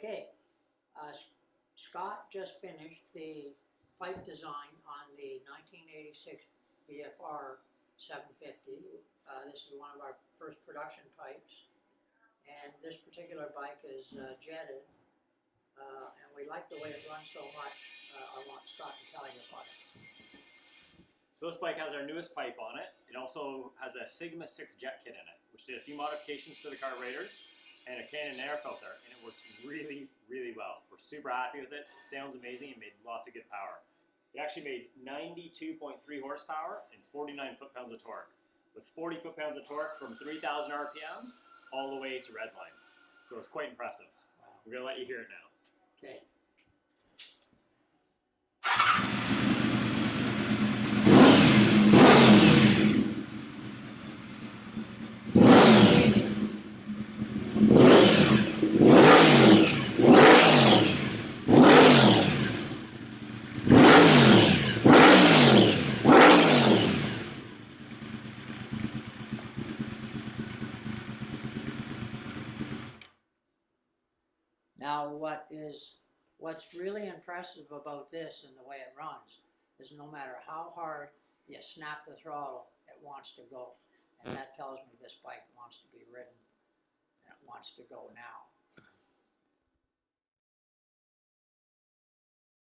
Okay, Scott just finished the pipe design on the 1986 VFR 750. This is one of our first production pipes, and this particular bike is jetted, and we like the way it runs so much. I want Scott to tell you about it. So this bike has our newest pipe on it. It also has a Sigma 6 jet kit in it, which did a few modifications to the carburetors and a K&N air filter, and it works really, really well. We're super happy with it. It sounds amazing and made lots of good power. It actually made 92.3 horsepower and 49 foot-pounds of torque, with 40 foot-pounds of torque from 3,000 RPM all the way to redline. So it's quite impressive. Wow. We're gonna let you hear it now. Okay. Now what's really impressive about this and the way it runs is no matter how hard you snap the throttle, it wants to go. And that tells me this bike wants to be ridden and it wants to go now.